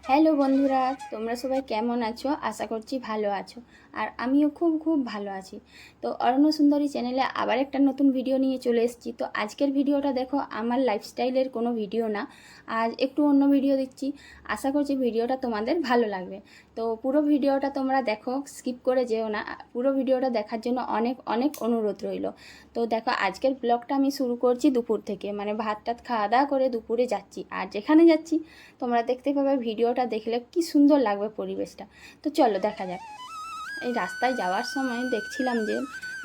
Hello বন্ধুরা, তোমরা সবাই কেমন আছো? আশা করছি ভালো আছো। আর আমিও খুব ভালো আছি। তো অরণ্য সুন্দরী চ্যানেলে আবার একটা নতুন ভিডিও নিয়ে চলে এসেছি। তো আজকের ভিডিওটা দেখো, আমার লাইফস্টাইলের কোনো ভিডিও না, আজ একটু অন্য ভিডিও দিচ্ছি। আশা করছি ভিডিওটা তোমাদের ভালো লাগবে। তো পুরো ভিডিওটা তোমরা দেখো, স্কিপ করে যেও না। পুরো ভিডিওটা দেখার জন্য অনেক অনুরোধ রইল। তো দেখো, আজকের ব্লগটা আমি শুরু করছি দুপুর থেকে, মানে ভাত টাত খাওয়া দাওয়া করে দুপুরে যাচ্ছি। আর যেখানে যাচ্ছি তোমরা দেখতে পাবে, ভিডিওটা দেখলে কি সুন্দর লাগবে পরিবেশটা। তো চলো দেখা যাক। এই রাস্তায় যাওয়ার সময় দেখছিলাম যে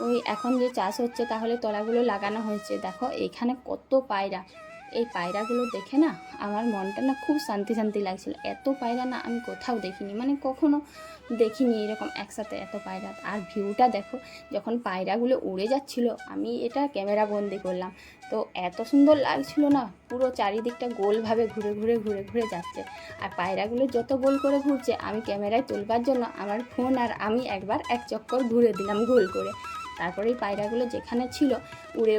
ওই এখন যে চাষ হচ্ছে, তাহলে তলাগুলো লাগানো হয়েছে। দেখো এইখানে কত পায়রা। এই পায়রাগুলো দেখে না আমার মনটা না খুব শান্তি লাগছিল। এত পায়রা না আমি কোথাও দেখিনি, মানে কখনো দেখিনি এরকম একসাথে এত পায়রা। আর ভিউটা দেখো, যখন পায়রাগুলো উড়ে যাচ্ছিল, আমি এটা ক্যামেরা বন্দি করলাম। তো এত সুন্দর লাগছিল না, পুরো চারিদিকটা গোলভাবে ঘুরে যাচ্ছে। আর পায়রাগুলো যত গোল করে ঘুরছে, আমি ক্যামেরায় তুলবার জন্য আমার ফোন আর আমি একবার এক চক্কর ঘুরে দিলাম গোল করে। তারপরে এই পায়রাগুলো যেখানে ছিল উড়ে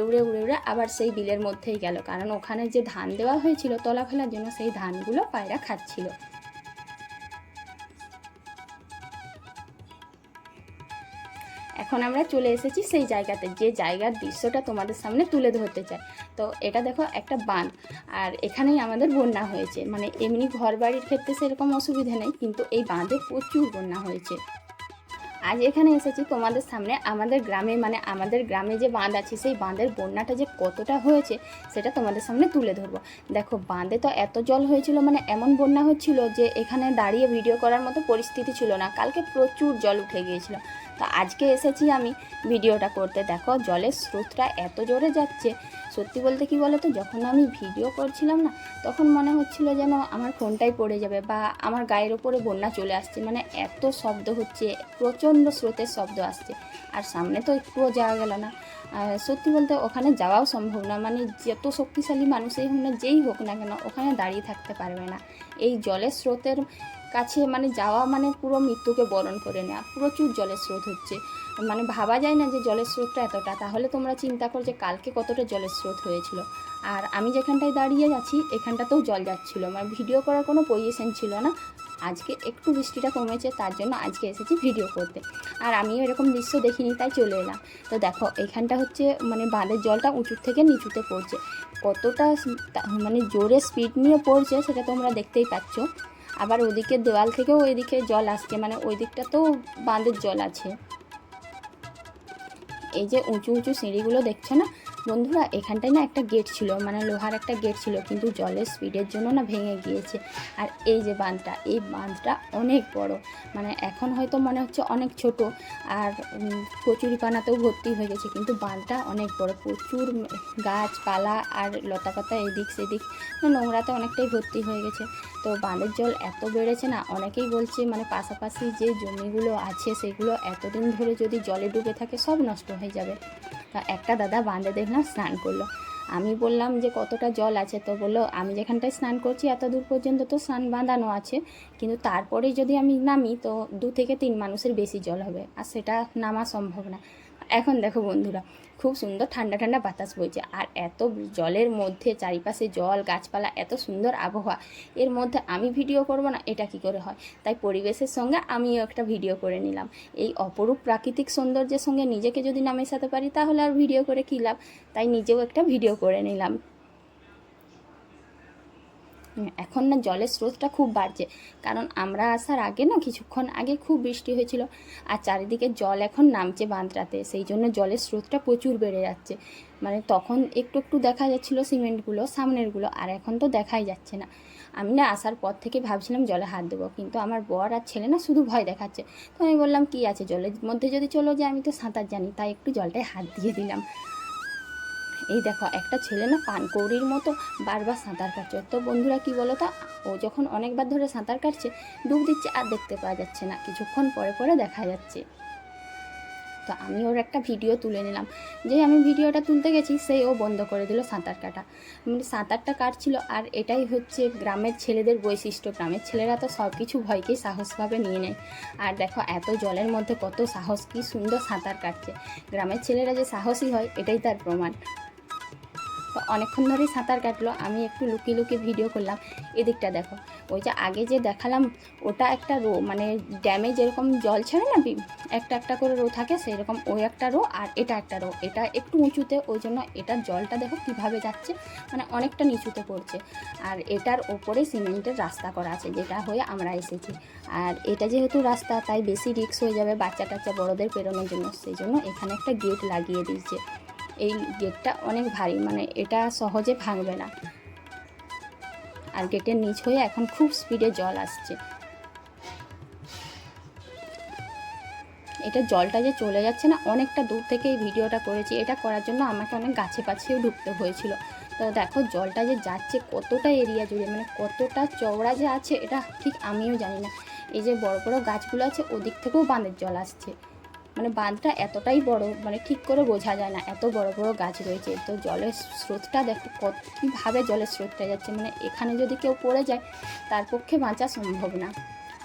আবার সেই বিলের মধ্যেই গেল, কারণ ওখানে যে ধান দেওয়া হয়েছিল তলা ফেলার জন্য, সেই ধানগুলো পায়রা খাচ্ছিল। এখন আমরা চলে এসেছি সেই জায়গাতে, যে জায়গার দৃশ্যটা তোমাদের সামনে তুলে ধরতে চাই। তো এটা দেখো, একটা বাঁধ। আর এখানেই আমাদের বন্যা হয়েছে, মানে এমনি ঘর বাড়ির ক্ষেত্রে সেরকম অসুবিধা নেই, কিন্তু এই বাঁধে প্রচুর বন্যা হয়েছে। আজ এখানে এসেছি তোমাদের সামনে আমাদের গ্রামে, মানে আমাদের গ্রামে যে বাঁধ আছে, সেই বাঁধের বন্যাটা যে কতটা হয়েছে সেটা তোমাদের সামনে তুলে ধরবো। দেখো, বাঁধে তো এত জল হয়েছিল, মানে এমন বন্যা হচ্ছিল যে এখানে দাঁড়িয়ে ভিডিও করার মতো পরিস্থিতি ছিল না। কালকে প্রচুর জল উঠে গিয়েছিল। তো আজকে এসেছি আমি ভিডিওটা করতে। দেখো, জলের স্রোতটা এত জোরে যাচ্ছে, সত্যি বলতে কি বলো তো, যখন আমি ভিডিও করছিলাম না, তখন মনে হচ্ছিল যেন আমার ফোনটাই পড়ে যাবে বা আমার গায়ের ওপরে বন্যা চলে আসছে। মানে এত শব্দ হচ্ছে, প্রচণ্ড স্রোতের শব্দ আসছে। আর সামনে তো একটুও যাওয়া গেল না। সত্যি বলতে ওখানে যাওয়াও সম্ভব না, মানে যত শক্তিশালী মানুষই হোক না, যেই হোক না কেন, ওখানে দাঁড়িয়ে থাকতে পারবে না। এই জলের স্রোতের কাছে মানে যাওয়া মানে পুরো মৃত্যুকে বরণ করে নেওয়া। প্রচুর জলের স্রোত হচ্ছে, মানে ভাবা যায় না যে জলের স্রোতটা এতটা। তাহলে তোমরা চিন্তা করো যে কালকে কতটা জলের স্রোত হয়েছিল। আর আমি যেখানটায় দাঁড়িয়ে আছি এখানটাতেও জল যাচ্ছিলো, মানে ভিডিও করার কোনো পজিশন ছিল না। আজকে একটু বৃষ্টিটা কমেছে, তার জন্য আজকে এসেছি ভিডিও করতে। আর আমিও এরকম দৃশ্য দেখিনি, তাই চলে এলাম। তো দেখো, এখানটা হচ্ছে মানে বাঁধের জলটা উঁচুর থেকে নিচুতে পড়ছে। কতটা মানে জোরে স্পিড নিয়ে পড়ছে সেটা তোমরা দেখতেই পাচ্ছ। আবার ওদিকে দেওয়াল থেকেও ওইদিকে জল আসছে, মানে ওই দিকটাতেও বাঁধের জল আছে। এই যে উঁচু সিঁড়িগুলো দেখছো না বন্ধুরা, এখানটায় না একটা গেট ছিল, মানে লোহার একটা গেট ছিল, কিন্তু জলের স্পিডের জন্য না ভেঙে গিয়েছে। আর এই যে বাঁধটা, এই বাঁধটা অনেক বড়, মানে এখন হয়তো মনে হচ্ছে অনেক ছোট। আর কচুরিপানাতেও ভর্তি হয়ে গেছে, কিন্তু বাঁধটা অনেক বড়। প্রচুর গাছপালা আর লতাপাতা এদিক সেদিক নোংরাতে অনেকটাই ভর্তি হয়ে গেছে। তো বাঁধের জল এত বেড়েছে না, অনেকেই বলছে মানে পাশাপাশি যে জমিগুলো আছে সেগুলো এতদিন ধরে যদি জলে ডুবে থাকে সব নষ্ট হয়ে যাবে। তা একটা দাদা বাঁধে দেখলাম স্নান করলো। আমি বললাম যে কতটা জল আছে, তো বললো আমি যেখানটায় স্নান করছি এত দূর পর্যন্ত তো স্নান বাঁধানো আছে, কিন্তু তারপরে যদি আমি নামি তো 2 থেকে 3 মানুষের বেশি জল হবে, আর সেটা নামা সম্ভব না। এখন দেখো বন্ধুরা, খুব সুন্দর ঠান্ডা বাতাস বইছে। আর এত জলের মধ্যে চারিপাশে জল গাছপালা, এত সুন্দর আবহাওয়া, এর মধ্যে আমি ভিডিও করব না, এটা কি করে হয়? তাই পরিবেশের সঙ্গে আমিও একটা ভিডিও করে নিলাম। এই অপরূপ প্রাকৃতিক সৌন্দর্যের সঙ্গে নিজেকে যদি না মেশাতে পারি, তাহলে আর ভিডিও করে কী লাভ? তাই নিজেও একটা ভিডিও করে নিলাম। এখন না জলের স্রোতটা খুব বাড়ছে, কারণ আমরা আসার আগে না কিছুক্ষণ আগে খুব বৃষ্টি হয়েছিল। আর চারিদিকে জল এখন নামছে বাঁধটাতে, সেই জন্য জলের স্রোতটা প্রচুর বেড়ে যাচ্ছে। মানে তখন একটু দেখা যাচ্ছিলো সিমেন্টগুলো সামনেরগুলো, আর এখন তো দেখাই যাচ্ছে না। আমি না আসার পর থেকে ভাবছিলাম জলে হাত দেবো, কিন্তু আমার বর আর ছেলে না শুধু ভয় দেখাচ্ছে। তো আমি বললাম কী আছে, জলের মধ্যে যদি চলো যে, আমি তো সাঁতার জানি, তাই একটু জলটায় হাত দিয়ে দিলাম। এই দেখো, একটা ছেলে না পানকৌড়ির মতো বারবার সাঁতার কাটছে। তো বন্ধুরা কি বলো তো, ও যখন অনেকবার ধরে সাঁতার কাটছে, ডুব দিচ্ছে আর দেখতে পাওয়া যাচ্ছে না, কিছুক্ষণ পরে দেখা যাচ্ছে। তো আমি ওর একটা ভিডিও তুলে নিলাম। যেই আমি ভিডিওটা তুলতে গেছি, সেই ও বন্ধ করে দিল সাঁতার কাটা। মানে সাঁতারটা কাটছিল। আর এটাই হচ্ছে গ্রামের ছেলেদের বৈশিষ্ট্য। গ্রামের ছেলেরা তো সব কিছু ভয়কেই সাহসভাবে নিয়ে নেয়। আর দেখো, এত জলের মধ্যে কত সাহস, কি সুন্দর সাঁতার কাটছে। গ্রামের ছেলেরা যে সাহসী হয়, এটাই তার প্রমাণ। তো অনেকক্ষণ ধরেই সাঁতার কাটলো, আমি একটু লুকিয়ে ভিডিও করলাম। এদিকটা দেখো, ওই যে আগে যে দেখালাম ওটা একটা রো, মানে ড্যামে যেরকম জল ছাড়ে না একটা একটা করে রো থাকে, সেই রকম ওই একটা রো আর এটা একটা রো। এটা একটু উঁচুতে, ওই জন্য এটার জলটা দেখো কিভাবে যাচ্ছে, মানে অনেকটা নিচুতে পড়ছে। আর এটার ওপরে সিমেন্টের রাস্তা করা আছে, যেটা হয়ে আমরা এসেছি। আর এটা যেহেতু রাস্তা, তাই বেশি রিস্ক হয়ে যাবে বাচ্চা টাচ্চা বড়োদের পেরোনোর জন্য, সেই জন্য এখানে একটা গেট লাগিয়ে দিয়েছে। এই গেটটা অনেক ভারী, মানে এটা সহজে ভাঙবে না। আর গেটের নিচ হয়ে এখন খুব স্পিডে জল আসছে। এটা জলটা যে চলে যাচ্ছে না, অনেকটা দূর থেকে এই ভিডিওটা করেছি। এটা করার জন্য আমাকে অনেক গাছে পাছেও ঢুকতে হয়েছিল। তো দেখো জলটা যে যাচ্ছে কতটা এরিয়া জুড়ে, মানে কতটা চওড়া যে আছে এটা ঠিক আমিও জানি না। এই যে বড় বড় গাছগুলো আছে, ওদিক থেকেও বাঁধের জল আসছে। মানে বাঁধটা এতটাই বড়, মানে ঠিক করে বোঝা যায় না, এত বড় বড় গাছ রয়েছে। তো জলের স্রোতটা দেখো কীভাবে জলের স্রোতটা যাচ্ছে, মানে এখানে যদি কেউ পড়ে যায় তার পক্ষে বাঁচা সম্ভব না।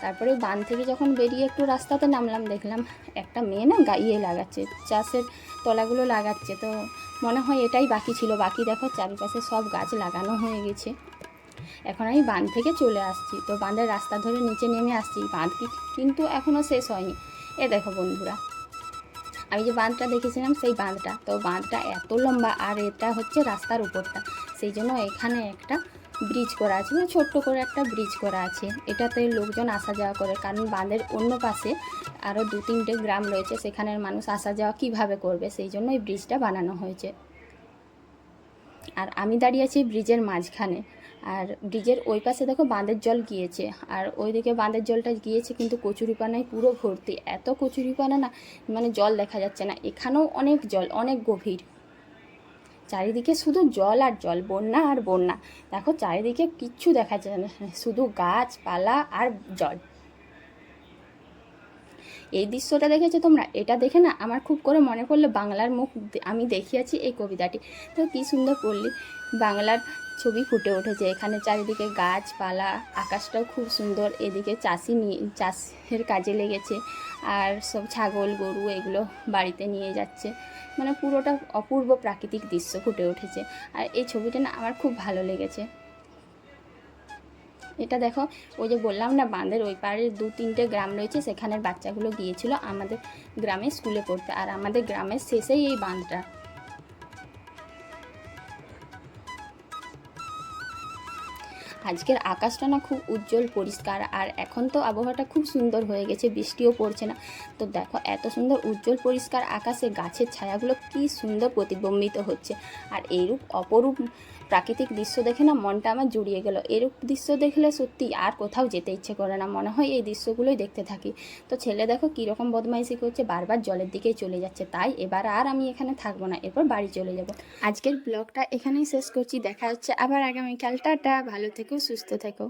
তারপরে বাঁধ থেকে যখন বেরিয়ে একটু রাস্তাতে নামলাম, দেখলাম একটা মেয়ে না গাইয়ে লাগাচ্ছে, চাষের তলাগুলো লাগাচ্ছে। তো মনে হয় এটাই বাকি ছিল, বাকি দেখো চারিপাশে সব গাছ লাগানো হয়ে গেছে। এখন আমি বাঁধ থেকে চলে আসছি, তো বাঁধের রাস্তা ধরে নিচে নেমে আসছি। বাঁধ কিন্তু এখনও শেষ হয়নি। এ দেখো বন্ধুরা, আমি যে বাঁধটা দেখেছিলাম সেই বাঁধটা, তো বাঁধটা এত লম্বা, আর এটা হচ্ছে রাস্তার উপরটা, সেই জন্য এখানে একটা ব্রিজ করা আছে, মানে ছোট্ট করে একটা ব্রিজ করা আছে। এটাতে লোকজন আসা যাওয়া করে, কারণ বাঁধের অন্য পাশে আরও 2-3টে গ্রাম রয়েছে, সেখানের মানুষ আসা যাওয়া কীভাবে করবে, সেই জন্য এই ব্রিজটা বানানো হয়েছে। আর আমি দাঁড়িয়ে আছি ব্রিজের মাঝখানে, আর ব্রিজের ওই পাশে দেখো বাঁধের জল গিয়েছে, আর ওইদিকে বাঁধের জলটা গিয়েছে কিন্তু কচুরিপানায় পুরো ভর্তি। এত কচুরিপানা না, মানে জল দেখা যাচ্ছে না। এখানেও অনেক জল, অনেক গভীর, চারিদিকে শুধু জল আর জল, বন্যা আর বন্যা। দেখো চারিদিকে কিচ্ছু দেখা যায় না, শুধু গাছপালা আর জল। এই দৃশ্যটা দেখেছো তোমরা? এটা দেখে না আমার খুব করে মনে পড়লো বাংলার মুখ আমি দেখিয়াছি এই কবিতাটি। তো কী সুন্দর পড়লি, বাংলার ছবি ফুটে উঠেছে এখানে। চারিদিকে গাছপালা, আকাশটাও খুব সুন্দর। এদিকে চাষের কাজে লেগেছে, আর সব ছাগল গরু এগুলো বাড়িতে নিয়ে যাচ্ছে। মানে পুরোটা অপূর্ব প্রাকৃতিক দৃশ্য ফুটে উঠেছে। আর এই ছবিটা না আমার খুব ভালো লেগেছে। এটা দেখো, ওই যে বললাম না বাঁধের ওই পাড়ে 2-3টে গ্রাম রয়েছে, সেখানের বাচ্চাগুলো গিয়েছিল আমাদের গ্রামে স্কুলে পড়তে, আর আমাদের গ্রামের শেষেই এই বাঁধটা। আজকের আকাশটা না খুব উজ্জ্বল পরিষ্কার, আর এখন তো আবহাওয়াটা খুব সুন্দর হয়ে গেছে, বৃষ্টিও পড়ছে না। তো দেখো এত সুন্দর উজ্জ্বল পরিষ্কার আকাশে গাছের ছায়াগুলো কি সুন্দর প্রতিবিম্বিত হচ্ছে। আর এইরূপ অপরূপ প্রাকৃতিক দৃশ্য দেখে না মনটা আমার জুড়িয়ে গেল। এরূপ দৃশ্য দেখলে সত্যি আর কোথাও যেতে ইচ্ছে করে না, মনে হয় এই দৃশ্যগুলোই দেখতে থাকি। তো ছেলে দেখো কীরকম বদমাইশি করছে, বারবার জলের দিকেই চলে যাচ্ছে। তাই এবার আর আমি এখানে থাকবো না, এরপর বাড়ি চলে যাব। আজকের ব্লগটা এখানেই শেষ করছি, দেখা হচ্ছে আবার আগামীকাল। টাটা, ভালো থেকো, সুস্থ থেকো।